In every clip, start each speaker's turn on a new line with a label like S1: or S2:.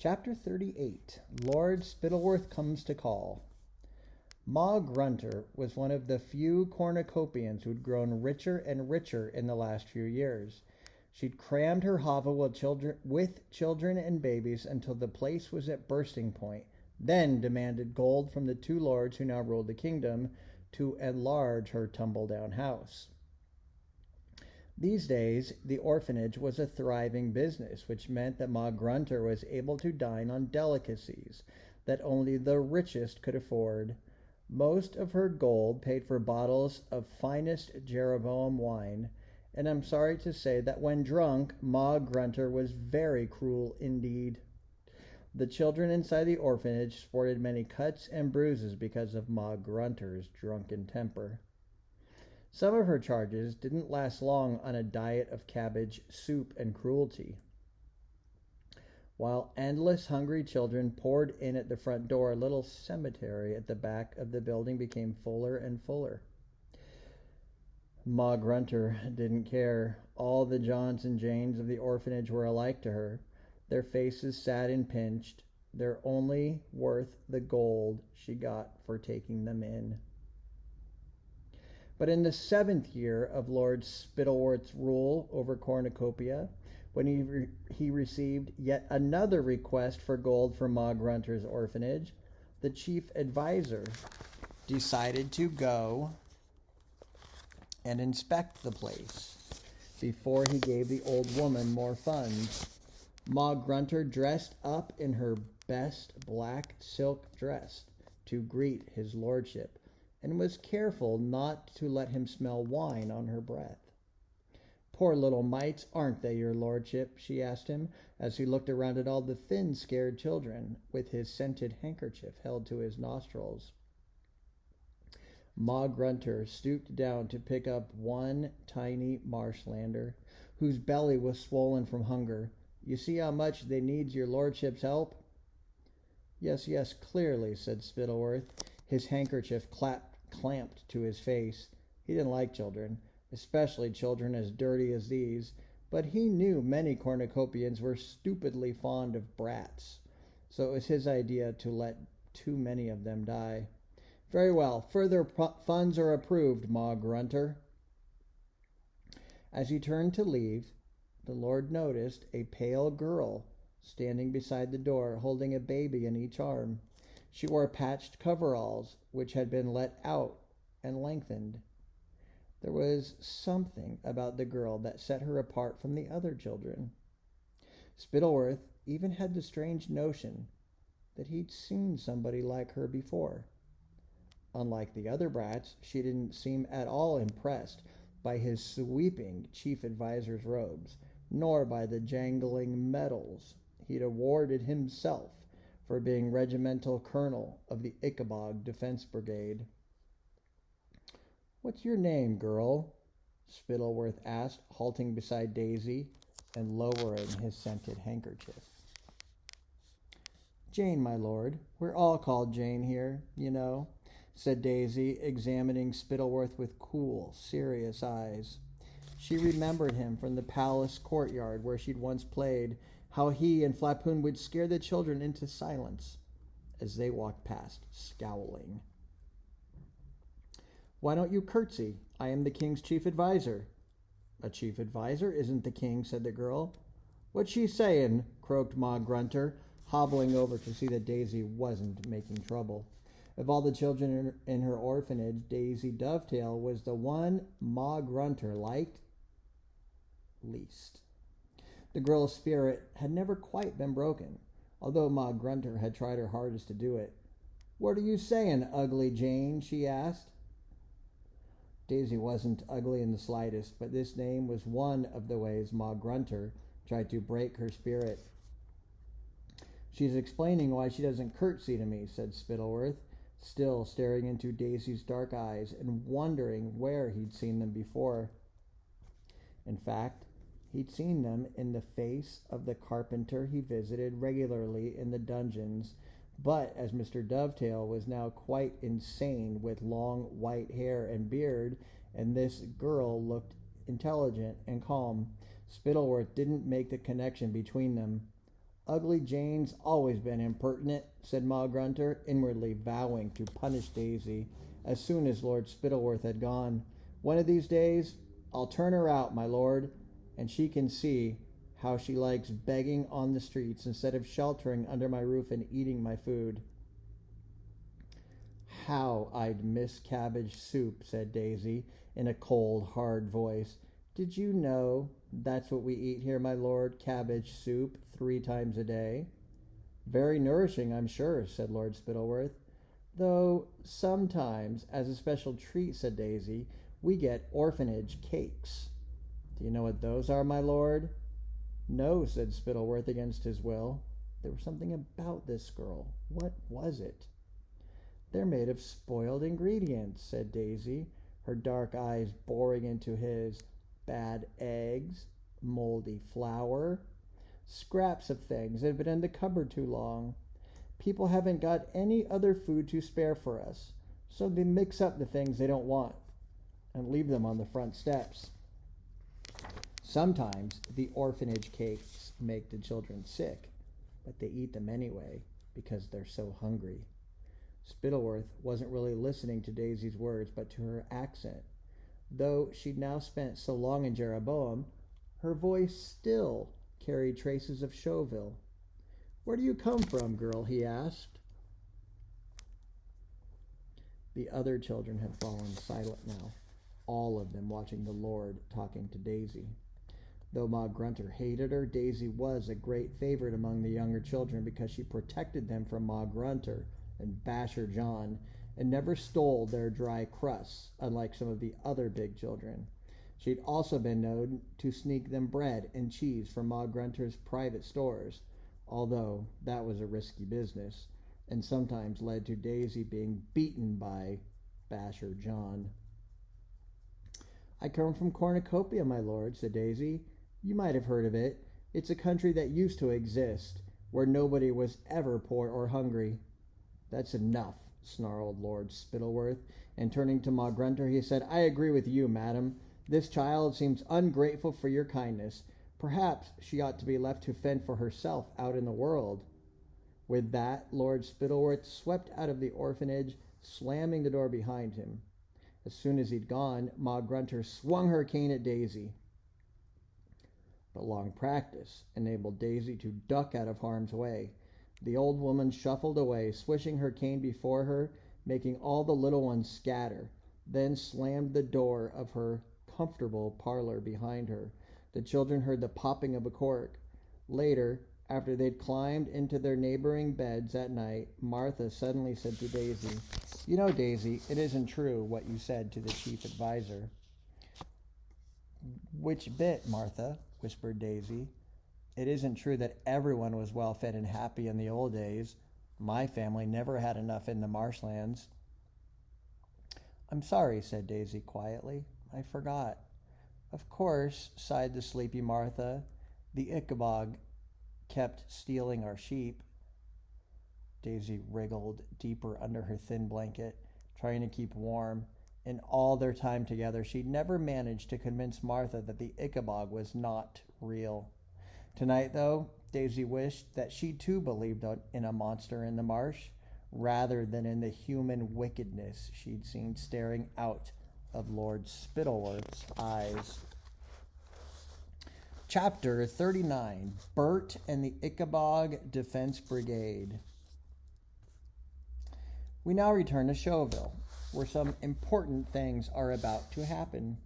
S1: Chapter 38. Lord Spittleworth Comes to Call. Ma Grunter was one of the few cornucopians who'd grown richer and richer in the last few years. She'd crammed her hovel with children and babies until the place was at bursting point, then demanded gold from the two lords who now ruled the kingdom to enlarge her tumble-down house. These days, the orphanage was a thriving business, which meant that Ma Grunter was able to dine on delicacies that only the richest could afford. Most of her gold paid for bottles of finest Jeroboam wine, and I'm sorry to say that when drunk, Ma Grunter was very cruel indeed. The children inside the orphanage sported many cuts and bruises because of Ma Grunter's drunken temper. Some of her charges didn't last long on a diet of cabbage soup and cruelty. While endless hungry children poured in at the front door, a little cemetery at the back of the building became fuller and fuller. Ma Grunter didn't care. All the Johns and Janes of the orphanage were alike to her, their faces sad and pinched, their only worth the gold she got for taking them in. But in the 7th year of Lord Spittleworth's rule over Cornucopia, when he received yet another request for gold for Ma Grunter's orphanage, the chief advisor decided to go and inspect the place before he gave the old woman more funds. Ma Grunter dressed up in her best black silk dress to greet his lordship, and was careful not to let him smell wine on her breath. "Poor little mites, aren't they, your lordship?" she asked him, as he looked around at all the thin, scared children, with his scented handkerchief held to his nostrils. Ma Grunter stooped down to pick up one tiny marshlander, whose belly was swollen from hunger. "You see how much they needs your lordship's help?" Yes, clearly," said Spittleworth, his handkerchief clamped to his face. He didn't like children, especially children as dirty as these, but he knew many cornucopians were stupidly fond of brats, so it was his idea to let too many of them die. "Very well, further funds are approved, Ma Grunter." As he turned to leave, the Lord noticed a pale girl standing beside the door, holding a baby in each arm. She wore patched coveralls, which had been let out and lengthened. There was something about the girl that set her apart from the other children. Spittleworth even had the strange notion that he'd seen somebody like her before. Unlike the other brats, she didn't seem at all impressed by his sweeping chief advisor's robes, nor by the jangling medals he'd awarded himself for being regimental colonel of the Ickabog Defense Brigade. "What's your name, girl?" Spittleworth asked, halting beside Daisy and lowering his scented handkerchief. "Jane, my lord. We're all called Jane here, you know," said Daisy, examining Spittleworth with cool, serious eyes. She remembered him from the palace courtyard where she'd once played, how he and Flapoon would scare the children into silence as they walked past, scowling. "Why don't you curtsy? I am the king's chief advisor." "A chief advisor isn't the king," said the girl. "What's she saying?" croaked Ma Grunter, hobbling over to see that Daisy wasn't making trouble. Of all the children in her orphanage, Daisy Dovetail was the one Ma Grunter liked least. The girl's spirit had never quite been broken, although Ma Grunter had tried her hardest to do it. "What are you saying, ugly Jane?" she asked. Daisy wasn't ugly in the slightest, but this name was one of the ways Ma Grunter tried to break her spirit. "She's explaining why she doesn't curtsy to me," said Spittleworth, still staring into Daisy's dark eyes and wondering where he'd seen them before. In fact, he'd seen them in the face of the carpenter he visited regularly in the dungeons, but as Mr. Dovetail was now quite insane with long white hair and beard, and this girl looked intelligent and calm, Spittleworth didn't make the connection between them. Ugly Jane's always been impertinent, said Ma Grunter, inwardly vowing to punish Daisy as soon as Lord Spittleworth had gone. One of these days, I'll turn her out, my lord, and she can see how she likes begging on the streets instead of sheltering under my roof and eating my food. How I'd miss cabbage soup, said Daisy in a cold, hard voice. Did you know that's what we eat here, my lord? Cabbage soup 3 times a day. Very nourishing, I'm sure, said Lord Spittleworth. Though sometimes, as a special treat, said Daisy, we get orphanage cakes. Do you know what those are, my lord? No, said Spittleworth against his will. There was something about this girl. What was it? They're made of spoiled ingredients, said Daisy, her dark eyes boring into his. Bad eggs, moldy flour, scraps of things that have been in the cupboard too long. People haven't got any other food to spare for us, so they mix up the things they don't want and leave them on the front steps. Sometimes the orphanage cakes make the children sick, but they eat them anyway because they're so hungry. Spittleworth wasn't really listening to Daisy's words, but to her accent. Though she'd now spent so long in Jeroboam, her voice still carried traces of Chauville. Where do you come from, girl? He asked. The other children had fallen silent now, all of them watching the Lord talking to Daisy. Though Ma Grunter hated her, Daisy was a great favorite among the younger children because she protected them from Ma Grunter and Basher John, and never stole their dry crusts, unlike some of the other big children. She'd also been known to sneak them bread and cheese from Ma Grunter's private stores, although that was a risky business, and sometimes led to Daisy being beaten by Basher John. I come from Cornucopia, my lord, said Daisy. You might have heard of it. It's a country that used to exist, where nobody was ever poor or hungry. That's enough, snarled Lord Spittleworth, and turning to Ma Grunter, he said, I agree with you, madam. This child seems ungrateful for your kindness. Perhaps she ought to be left to fend for herself out in the world. With that, Lord Spittleworth swept out of the orphanage, slamming the door behind him. As soon as he'd gone, Ma Grunter swung her cane at Daisy. But long practice enabled Daisy to duck out of harm's way. The old woman shuffled away, swishing her cane before her, making all the little ones scatter, then slammed the door of her comfortable parlor behind her. The children heard the popping of a cork. Later, after they'd climbed into their neighboring beds at night, Martha suddenly said to Daisy, You know, Daisy, it isn't true what you said to the chief advisor. Which bit, Martha? Whispered Daisy. It isn't true that everyone was well-fed and happy in the old days. My family never had enough in the marshlands. I'm sorry, said Daisy quietly. I forgot. Of course, sighed the sleepy Martha. The Ickabog kept stealing our sheep. Daisy wriggled deeper under her thin blanket, trying to keep warm. In all their time together, she'd never managed to convince Martha that the Ickabog was not real. Tonight, though, Daisy wished that she too believed in a monster in the marsh, rather than in the human wickedness she'd seen staring out of Lord Spittleworth's eyes. Chapter 39, Bert and the Ickabog Defense Brigade. We now return to Chauville, where some important things are about to happen.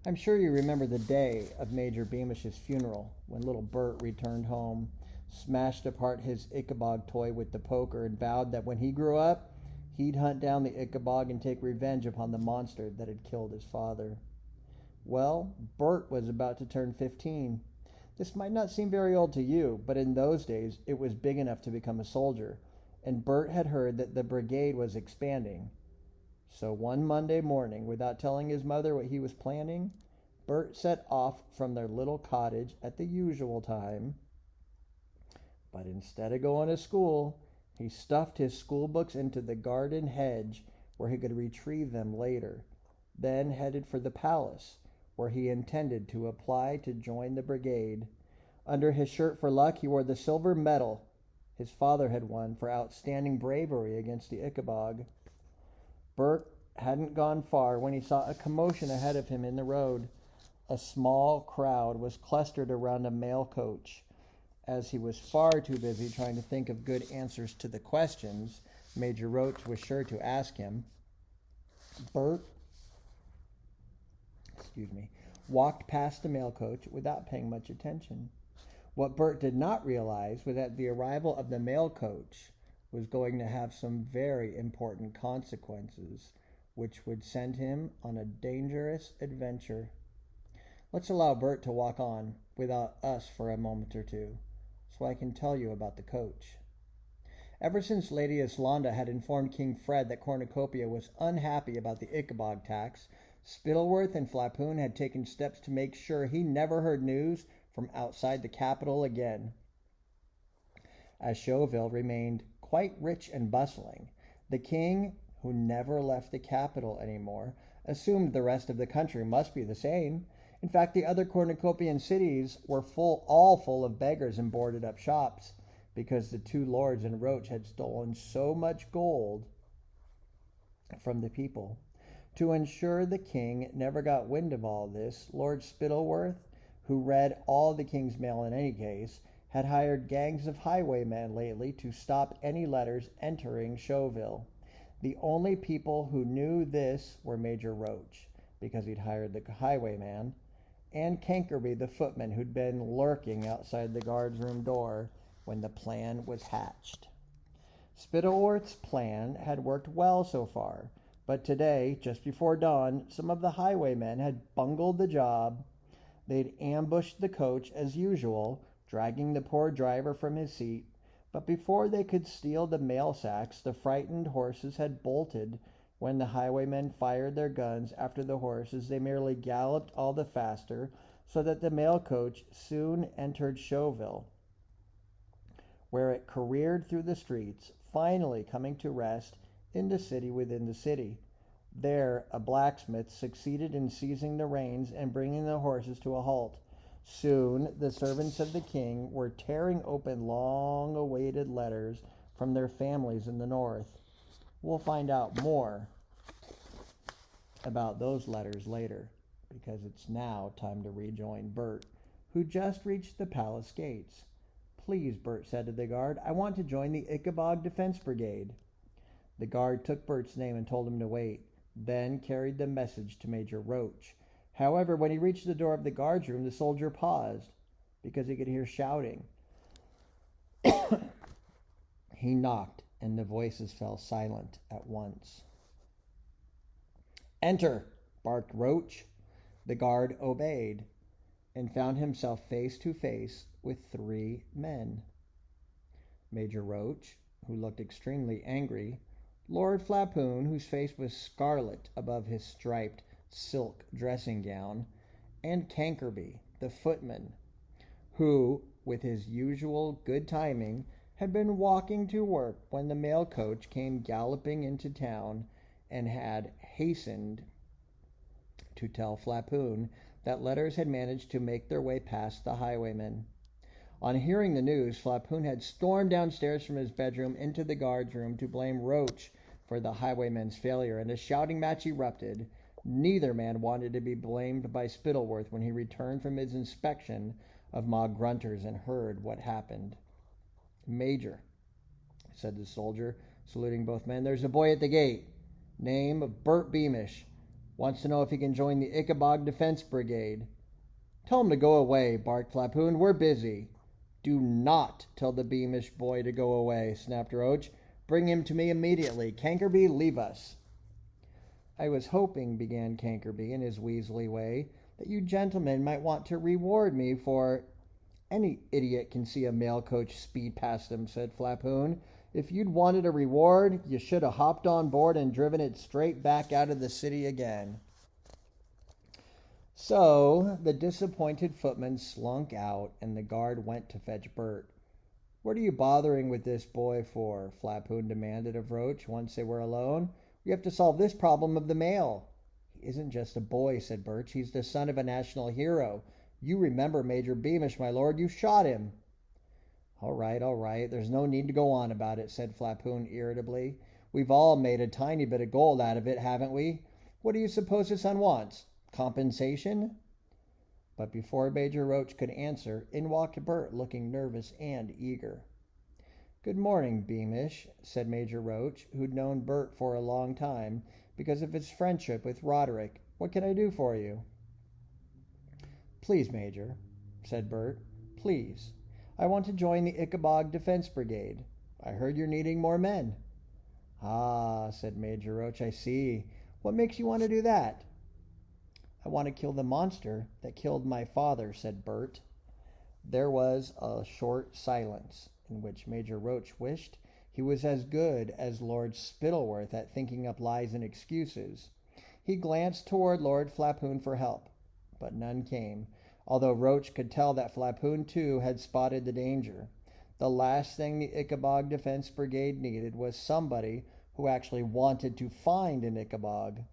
S1: I'm sure you remember the day of Major Beamish's funeral, when little Bert returned home, smashed apart his Ickabog toy with the poker, and vowed that when he grew up, he'd hunt down the Ickabog and take revenge upon the monster that had killed his father. Well, Bert was about to turn 15. This might not seem very old to you, but in those days it was big enough to become a soldier, and Bert had heard that the brigade was expanding. So one Monday morning, without telling his mother what he was planning, Bert set off from their little cottage at the usual time. But instead of going to school, he stuffed his school books into the garden hedge where he could retrieve them later, then headed for the palace, where he intended to apply to join the brigade. Under his shirt for luck, he wore the silver medal his father had won for outstanding bravery against the Ickabog. Bert hadn't gone far when he saw a commotion ahead of him in the road. A small crowd was clustered around a mail coach. As he was far too busy trying to think of good answers to the questions Major Roach was sure to ask him, Bert walked past the mail coach without paying much attention. What Bert did not realize was that the arrival of the mail coach was going to have some very important consequences, which would send him on a dangerous adventure. Let's allow Bert to walk on without us for a moment or two, so I can tell you about the coach. Ever since Lady Islanda had informed King Fred that Cornucopia was unhappy about the Ickabog tax, Spittleworth and Flapoon had taken steps to make sure he never heard news from outside the capital again. As Chauville remained quite rich and bustling, the king, who never left the capital anymore, assumed the rest of the country must be the same. In fact, the other cornucopian cities were all full of beggars and boarded up shops, because the two lords and Roach had stolen so much gold from the people. To ensure the king never got wind of all this, Lord Spittleworth, who read all the king's mail in any case, had hired gangs of highwaymen lately to stop any letters entering Chauville. The only people who knew this were Major Roach, because he'd hired the highwayman, and Cankerby, the footman, who'd been lurking outside the guard's room door when the plan was hatched. Spittleworth's plan had worked well so far, but today, just before dawn, some of the highwaymen had bungled the job. They'd ambushed the coach as usual, dragging the poor driver from his seat, but before they could steal the mail sacks, the frightened horses had bolted. When the highwaymen fired their guns after the horses, they merely galloped all the faster, so that the mail coach soon entered Chauville, where it careered through the streets, finally coming to rest in the city within the city. There, a blacksmith succeeded in seizing the reins and bringing the horses to a halt. Soon, the servants of the king were tearing open long-awaited letters from their families in the north. We'll find out more about those letters later, because it's now time to rejoin Bert, who just reached the palace gates. Please, Bert said to the guard, I want to join the Ickabog Defense Brigade. The guard took Bert's name and told him to wait, then carried the message to Major Roach. However, when he reached the door of the guard's room, the soldier paused, because he could hear shouting. He knocked, and the voices fell silent at once. Enter, barked Roach. The guard obeyed, and found himself face to face with 3 men. Major Roach, who looked extremely angry, Lord Flapoon, whose face was scarlet above his striped silk dressing gown, and Cankerby, the footman, who, with his usual good timing, had been walking to work when the mail coach came galloping into town and had hastened to tell Flapoon that letters had managed to make their way past the highwaymen. On hearing the news, Flapoon had stormed downstairs from his bedroom into the guard's room to blame Roach for the highwaymen's failure, and a shouting match erupted. Neither man wanted to be blamed by Spittleworth when he returned from his inspection of Ma Grunters and heard what happened. Major, said the soldier, saluting both men, there's a boy at the gate. Name of Bert Beamish. Wants to know if he can join the Ickabog Defense Brigade. Tell him to go away, barked Flapoon. We're busy. Do not tell the Beamish boy to go away, snapped Roach. Bring him to me immediately. Cankerby, leave us. I was hoping, began Cankerby in his weaselly way, that you gentlemen might want to reward me for... Any idiot can see a mail coach speed past him, said Flapoon. If you'd wanted a reward, you should have hopped on board and driven it straight back out of the city again. So the disappointed footman slunk out, and the guard went to fetch Bert. What are you bothering with this boy for? Flapoon demanded of Roach once they were alone. We have to solve this problem of the mail. He isn't just a boy, said Birch. He's the son of a national hero. You remember Major Beamish, my lord. You shot him. All right, all right. There's no need to go on about it, said Flapoon irritably. We've all made a tiny bit of gold out of it, haven't we? What do you suppose the son wants? Compensation? But before Major Roach could answer, in walked Bert, looking nervous and eager. Good morning, Beamish, said Major Roach, who'd known Bert for a long time because of his friendship with Roderick. What can I do for you? Please, Major, said Bert. Please. I want to join the Ickabog Defense Brigade. I heard you're needing more men. Ah, said Major Roach, I see. What makes you want to do that? I want to kill the monster that killed my father, said Bert. There was a short silence, in which Major Roach wished he was as good as Lord Spittleworth at thinking up lies and excuses. He glanced toward Lord Flapoon for help, but none came, although Roach could tell that Flapoon, too, had spotted the danger. The last thing the Ickabog Defense Brigade needed was somebody who actually wanted to find an Ickabog.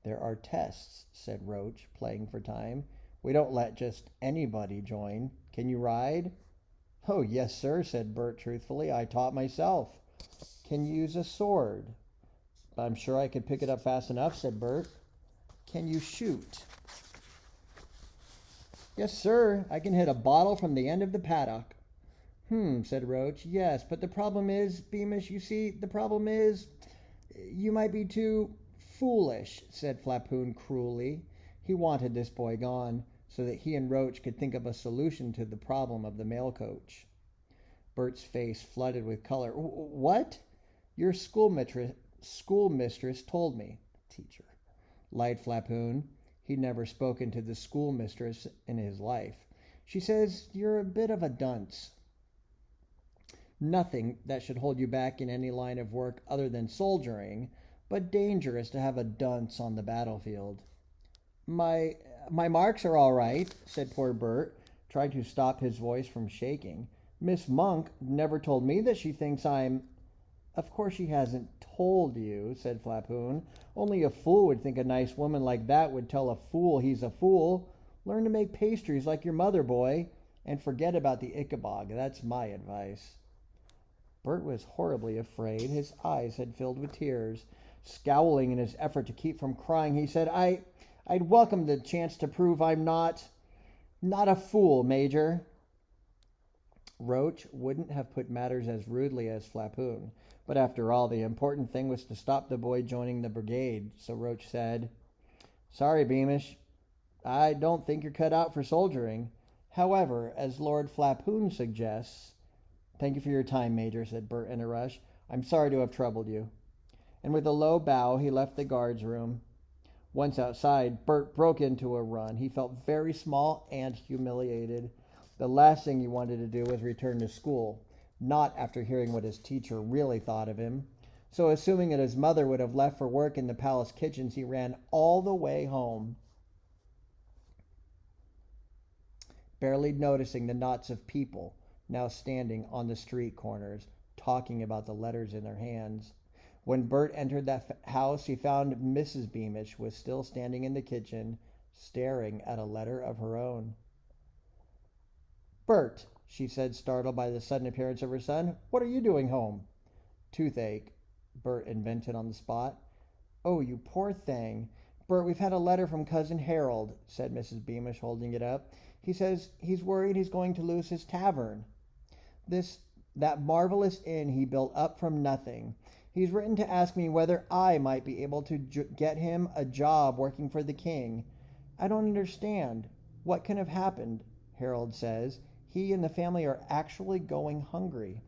S1: There are tests, said Roach, playing for time. We don't let just anybody join. Can you ride? Oh, yes, sir, said Bert truthfully. I taught myself. Can you use a sword? I'm sure I could pick it up fast enough, said Bert. Can you shoot? Yes, sir. I can hit a bottle from the end of the paddock. Said Roach. Yes, but the problem is, Beamish, you see, the problem is, you might be too foolish, said Flapoon cruelly. He wanted this boy gone, so that he and Roach could think of a solution to the problem of the mail coach. Bert's face flooded with color. What? Your schoolmistress told me, teacher, lied Flapoon. He'd never spoken to the schoolmistress in his life. She says you're a bit of a dunce. Nothing that should hold you back in any line of work other than soldiering, but dangerous to have a dunce on the battlefield. My marks are all right, said poor Bert, trying to stop his voice from shaking. Miss Monk never told me that she thinks I'm... Of course she hasn't told you, said Flapoon. Only a fool would think a nice woman like that would tell a fool he's a fool. Learn to make pastries like your mother, boy, and forget about the Ickabog. That's my advice. Bert was horribly afraid. His eyes had filled with tears. Scowling in his effort to keep from crying, he said, I'd welcome the chance to prove I'm not a fool, Major. Roach wouldn't have put matters as rudely as Flapoon, but after all, the important thing was to stop the boy joining the brigade, so Roach said, Sorry, Beamish, I don't think you're cut out for soldiering. However, as Lord Flapoon suggests... Thank you for your time, Major, said Bert in a rush. I'm sorry to have troubled you. And with a low bow, he left the guard's room. Once outside, Bert broke into a run. He felt very small and humiliated. The last thing he wanted to do was return to school, not after hearing what his teacher really thought of him. So assuming that his mother would have left for work in the palace kitchens, he ran all the way home, barely noticing the knots of people now standing on the street corners, talking about the letters in their hands. When Bert entered that house, he found Mrs. Beamish was still standing in the kitchen, staring at a letter of her own. Bert, she said, startled by the sudden appearance of her son, what are you doing home? Toothache, Bert invented on the spot. Oh, you poor thing. Bert, we've had a letter from Cousin Harold, said Mrs. Beamish, holding it up. He says he's worried he's going to lose his tavern. That marvelous inn he built up from nothing. He's written to ask me whether I might be able to get him a job working for the king. I don't understand. What can have happened? Harold says. He and the family are actually going hungry.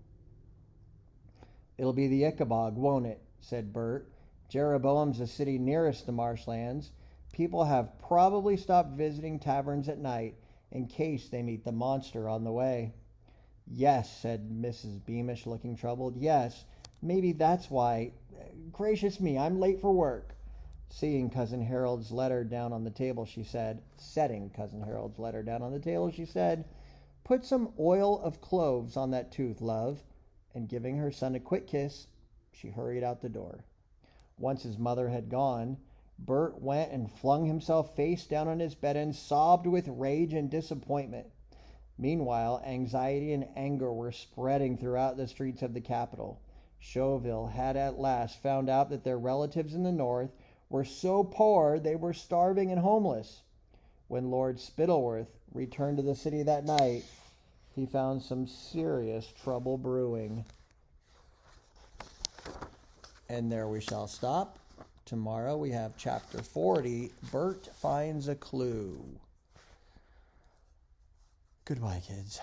S1: It'll be the Ickabog, won't it? Said Bert. Jeroboam's the city nearest the marshlands. People have probably stopped visiting taverns at night in case they meet the monster on the way. Yes, said Mrs. Beamish, looking troubled. Yes, maybe that's why. Gracious me, I'm late for work. Seeing Cousin Harold's letter down on the table, she said, Put some oil of cloves on that tooth, love. And giving her son a quick kiss, she hurried out the door. Once his mother had gone, Bert went and flung himself face down on his bed and sobbed with rage and disappointment. Meanwhile, anxiety and anger were spreading throughout the streets of the capital. Chauville had at last found out that their relatives in the north were so poor they were starving and homeless. When Lord Spittleworth returned to the city that night, he found some serious trouble brewing. And there we shall stop. Tomorrow we have chapter 40, Bert Finds a Clue. Goodbye, kids.